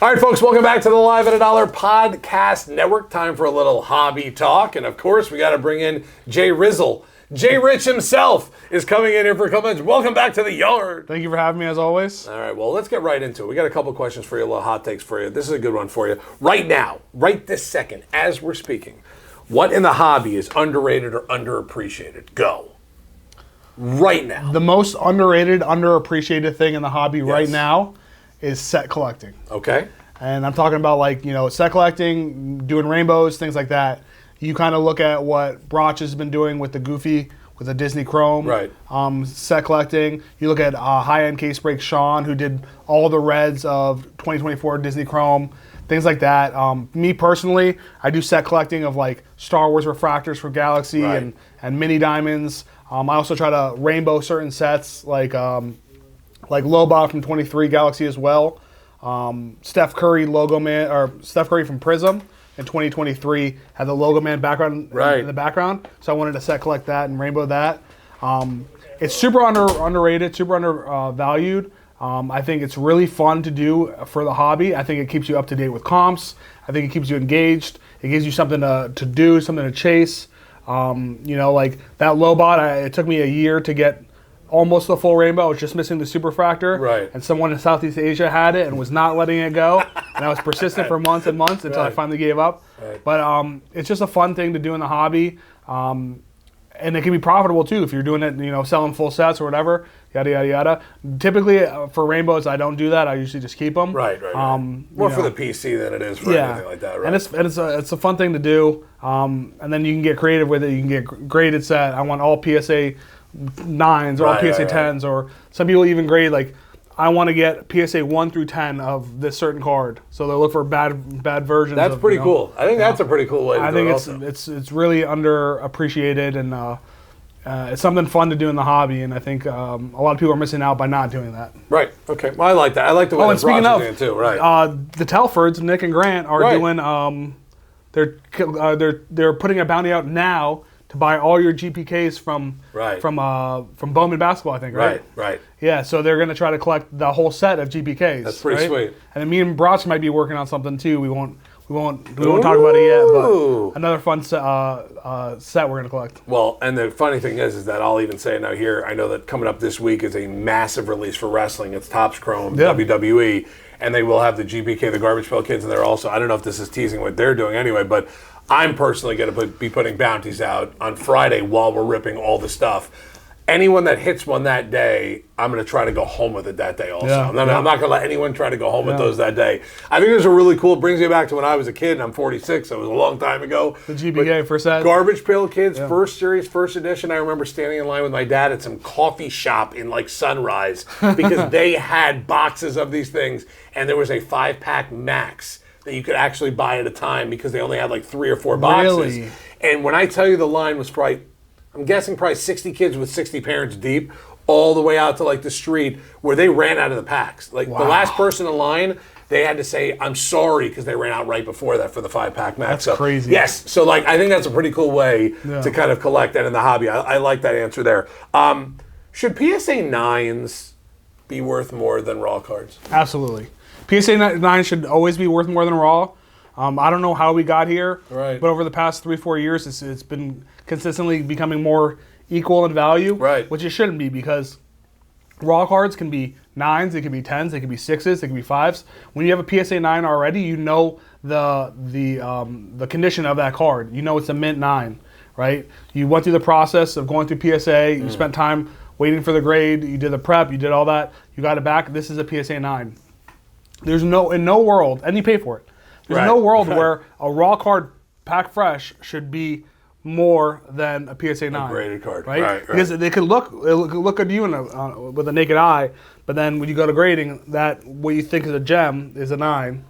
All right, folks, welcome back to the Live at a Dollar Podcast Network. Time for a little hobby talk. And, of course, we got to bring in Jay Rizzle. Jay Rich himself is coming in here for a couple minutes. Welcome back to the yard. Thank you for having me, as always. All right, well, let's get right into it. We got a couple questions for you, a little hot takes for you. This is a good one for you. Right now, right this second, as we're speaking, what in the hobby is underrated or underappreciated? Go. Right now. The most underrated, underappreciated thing in the hobby right now is set collecting. Okay. And I'm talking about set collecting, doing rainbows, things like that. You kind of look at what Broch has been doing with the Goofy, with the Disney Chrome. Right. Set collecting. You look at high-end case break Sean, who did all the reds of 2024 Disney Chrome, things like that. Me personally, I do set collecting of like Star Wars refractors for Galaxy and mini diamonds. I also try to rainbow certain sets like Lobot from 23 Galaxy as well. Steph Curry logo man, or Steph Curry from Prism in 2023 had the logo man background in the background. So I wanted to set collect that and rainbow that. It's super underrated, super undervalued. I think it's really fun to do for the hobby. I think it keeps you up to date with comps. I think it keeps you engaged. It gives you something to do, something to chase. Like that Lobot, it took me a year to get almost the full rainbow. I was just missing the superfractor. Right. And someone in Southeast Asia had it and was not letting it go. And I was persistent for months and months until I finally gave up. Right. But it's just a fun thing to do in the hobby. And it can be profitable too if you're doing it, selling full sets or whatever, yada, yada, yada. Typically for rainbows, I don't do that. I usually just keep them. Right. More for the PC than it is for anything like that, right? And it's a fun thing to do. And then you can get creative with it. You can get graded set. I want all PSA 9s or all PSA 10s, or some people even grade like, I want to get PSA 1 through 10 of this certain card. So they'll look for bad versions. That's pretty cool. I think that's a pretty cool way to do it. I think it's really underappreciated, and it's something fun to do in the hobby, and I think a lot of people are missing out by not doing that. Right. Okay. Well, I like that. I like the way that Broch is doing it too. Right. The Telfords, Nick and Grant, are doing. They're putting a bounty out now to buy all your GPKs from Bowman Basketball, I think. Right. Yeah. So they're going to try to collect the whole set of GPKs. That's pretty sweet. And then me and Broch might be working on something too. We won't talk about it yet, but another fun set we're going to collect. Well, and the funny thing is that I'll even say it now here, I know that coming up this week is a massive release for wrestling. It's Topps Chrome, WWE, and they will have the GPK, the Garbage Pail Kids, and they're also, I don't know if this is teasing what they're doing anyway, but I'm personally going to be putting bounties out on Friday while we're ripping all the stuff. Anyone that hits one that day, I'm going to try to go home with it that day also. I'm not going to let anyone try to go home with those that day. I think there's a really cool, it brings me back to when I was a kid, and I'm 46, so it was a long time ago. The GPK first set. Garbage Pail Kids, first series, first edition. I remember standing in line with my dad at some coffee shop in like Sunrise because they had boxes of these things, and there was a 5-pack max that you could actually buy at a time because they only had like 3 or 4 boxes. Really? And when I tell you the line was probably, I'm guessing probably 60 kids with 60 parents deep, all the way out to like the street where they ran out of the packs. Like the last person in line, they had to say, I'm sorry, because they ran out right before that for the 5-pack max. That's crazy. Yes. So like I think that's a pretty cool way to kind of collect that in the hobby. I like that answer there. Should PSA 9s be worth more than raw cards? Absolutely. PSA 9 should always be worth more than raw. I don't know how we got here, but over the past 3-4 years, it's been consistently becoming more equal in value, which it shouldn't be, because raw cards can be 9s, they can be 10s, they can be 6s, they can be 5s. When you have a PSA 9 already, you know the condition of that card. You know it's a mint 9, right? You went through the process of going through PSA, you spent time waiting for the grade, you did the prep, you did all that, you got it back. This is a PSA 9. There's in no world, and you pay for it. There's no world where a raw card pack fresh should be more than a PSA 9. A graded card, right? Because they could look good to you with a naked eye, but then when you go to grading, that what you think is a gem is a 9.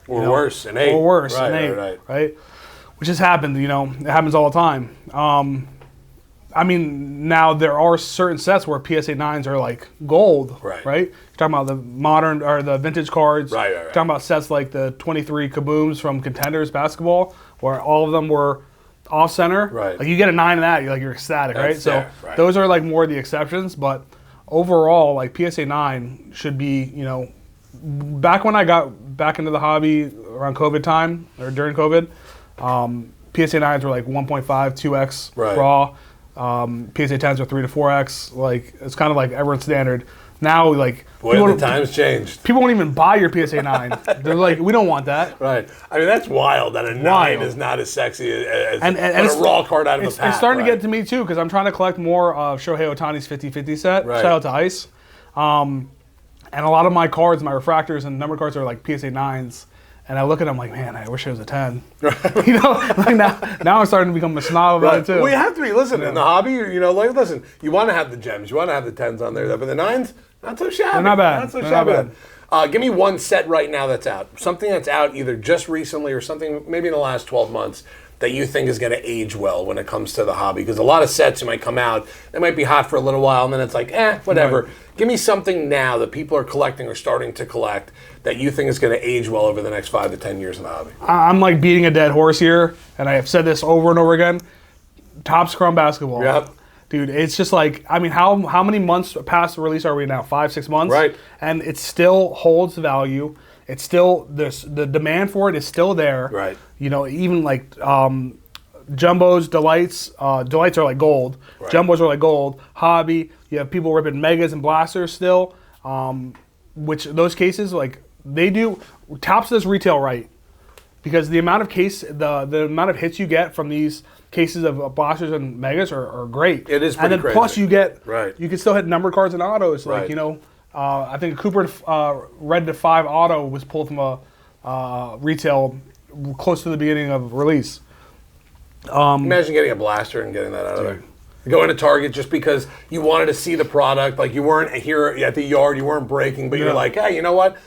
Or worse, an 8. Or worse, an 8, right? Which has happened, it happens all the time. I mean, now there are certain sets where PSA 9s are like gold, right? You're talking about the modern or the vintage cards. Right. You're talking about sets like the 23 Kabooms from Contenders Basketball, where all of them were off center. Right. Like you get a 9 in that, you're ecstatic, right? So those are like more the exceptions, but overall, like PSA 9 should be, back when I got back into the hobby around COVID time or during COVID, PSA 9s were like 1.5, 2x raw. PSA 10s are 3 to 4x. Like it's kind of like everyone's standard. Now, like the times changed. People won't even buy your PSA 9. They're like, we don't want that. Right. I mean, that's wild that a 9 is not as sexy as a raw card out of the pack. It's starting to get to me too because I'm trying to collect more of Shohei Ohtani's 50-50 set. Shout out to Ice. And a lot of my cards, my refractors and number cards are like PSA 9s. And I look at them like, man, I wish it was a 10. You know, like now I'm starting to become a snob about it too. Well, you have to be. Listen, in the hobby, you know, like, listen, you want to have the gems, you want to have the 10s on there, but the 9s, not so shabby. They're not bad. Not so shabby. Give me one set right now that's out. Something that's out either just recently or something maybe in the last 12 months that you think is going to age well when it comes to the hobby. Because a lot of sets might come out, they might be hot for a little while, and then it's like, whatever. Right. Give me something now that people are collecting or starting to collect that you think is going to age well over the next 5 to 10 years in the hobby. I'm like beating a dead horse here, and I have said this over and over again. Topps Chrome basketball. Yep. Dude, it's just like, I mean, how many months past the release are we now? 5, 6 months? Right. And it still holds value. It's still, the demand for it is still there. Right. You know, even like Jumbos, Delights. Delights are like gold. Right. Jumbos are like gold. Hobby. You have people ripping Megas and Blasters still. Which those cases, like, they do, Topps does retail right. Because the amount of the amount of hits you get from these cases of Blasters and Megas are great. It is pretty crazy. And then crazy. plus you get, you can still hit numbered cards and autos. Like, you know, I think a Cooper Red to 5 auto was pulled from a retail close to the beginning of release. Imagine getting a Blaster and getting that out of there. Going to Target just because you wanted to see the product. Like, you weren't here at the yard, you weren't breaking, but you're like, hey, you know what?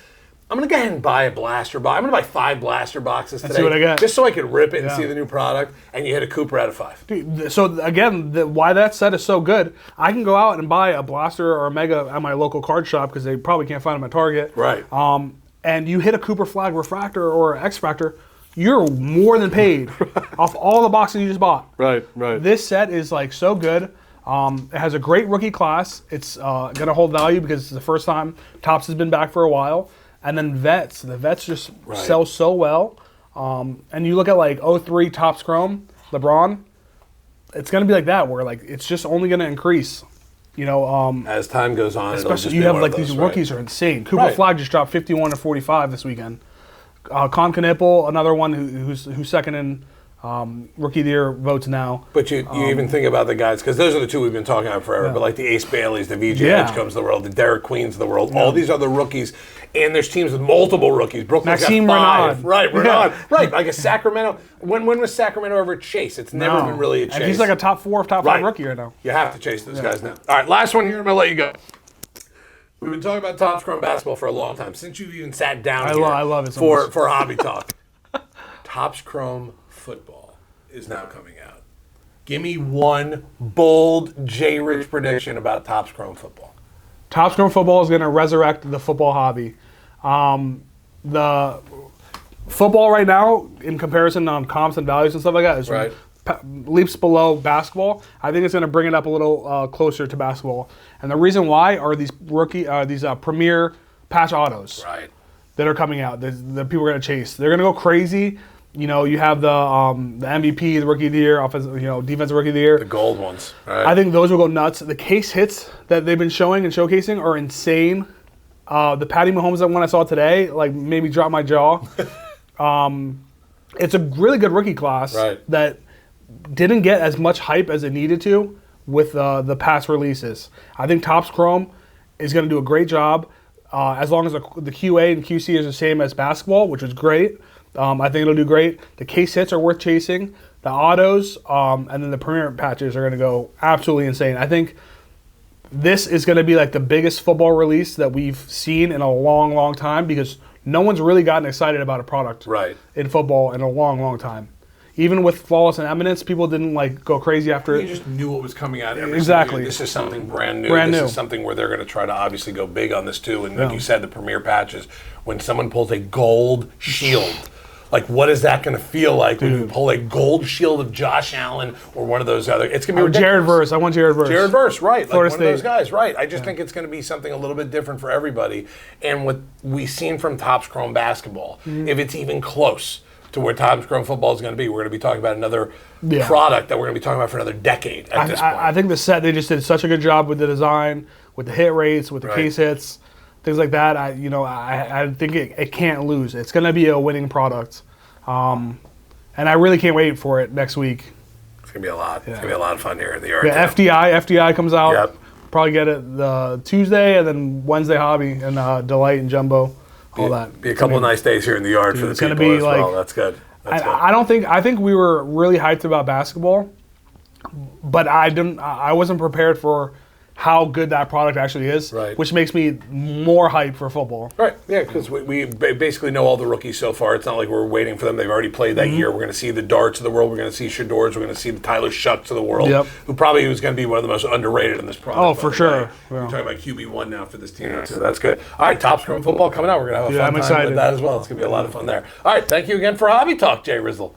I'm going to go ahead and buy a blaster box. I'm going to buy 5 blaster boxes today. See what I got. Just so I could rip it and see the new product, and you hit a Cooper out of 5. Dude, so again, why that set is so good, I can go out and buy a blaster or a Mega at my local card shop because they probably can't find them at Target. Right. And you hit a Cooper Flag refractor or X-Fractor, you're more than paid off all the boxes you just bought. Right. This set is like so good. It has a great rookie class. It's going to hold value because it's the first time Topps has been back for a while. And then vets. The vets just sell so well. And you look at like 03 Topps Chrome, LeBron, it's going to be like that where like it's just only going to increase. You know, as time goes on, especially you have like these rookies are insane. Cooper Flag just dropped 51 to 45 this weekend. Con Knipple, another one who's second in Rookie of the Year votes now. But you even think about the guys, because those are the two we've been talking about forever, but like the Ace Baileys, the VJ Edgecombs of the world, the Derek Queens of the world, all these other rookies, and there's teams with multiple rookies. Brooklyn's Maxime got 5. Renaud. Right, Renaud. Right, like a Sacramento. When was Sacramento ever chased? It's never been really a chase. And he's like a top 4, top 5 rookie right now. You have to chase those guys now. All right, last one here, I'm going to let you go. We've been talking about Topps Chrome basketball for a long time, since you've even sat down I love it so for Hobby Talk. Topps Chrome football is now coming out. Give me one bold J-Rich prediction about Topps Chrome football. Topps Chrome football is going to resurrect the football hobby. The football right now, in comparison on comps and values and stuff like that, is leaps below basketball. I think it's going to bring it up a little closer to basketball. And the reason why are these premier patch autos that are coming out. The people are going to chase. They're going to go crazy. You know, you have the MVP, the Rookie of the Year, defensive Rookie of the Year. The gold ones. Right. I think those will go nuts. The case hits that they've been showing and showcasing are insane. The Patty Mahomes one I saw today, like, made me drop my jaw. It's a really good rookie class that didn't get as much hype as it needed to with the past releases. I think Topps Chrome is going to do a great job as long as the QA and QC is the same as basketball, which is great. I think it'll do great. The case hits are worth chasing. The autos and then the premier patches are going to go absolutely insane. I think this is going to be like the biggest football release that we've seen in a long, long time because no one's really gotten excited about a product in football in a long, long time. Even with Flawless and Eminence, people didn't like go crazy after it. You just knew what was coming out every exactly. This is something brand new. Brand this new. Is something where they're going to try to obviously go big on this too. And like you said, the premier patches. When someone pulls a gold shield Like, what is that going to feel like when you pull a gold shield of Josh Allen or one of those other? It's going to be ridiculous. Jared Verse. I want Jared Verse. Jared Verse, right. Florida like one of those guys, right. I just think it's going to be something a little bit different for everybody. And what we've seen from Topps Chrome basketball, if it's even close to where Topps Chrome football is going to be, we're going to be talking about another product that we're going to be talking about for another decade at this point. I think the set, they just did such a good job with the design, with the hit rates, with the case hits, things like that. I think it can't lose. It's going to be a winning product. And I really can't wait for it next week. It's going to be a lot. It's going to be a lot of fun here in the yard. Yeah, FDI comes out. Yep. Probably get it the Tuesday, and then Wednesday Hobby and Delight and Jumbo. All that. Be a couple of nice days here in the yard for the people as well. That's good. I think we were really hyped about basketball, but I wasn't prepared for how good that product actually is, which makes me more hyped for football. Right, yeah, because we basically know all the rookies so far. It's not like we're waiting for them. They've already played that year. We're going to see the Darts of the world. We're going to see Shadors. We're going to see the Tyler Shucks of the world, who probably is going to be one of the most underrated in this product. Oh, for sure. We're talking about QB1 now for this team, so that's good. All right, Topps Chrome football coming out. We're going to have a fun time with that as well. It's going to be a lot of fun there. All right, thank you again for Hobby Talk, Jay Rizzle.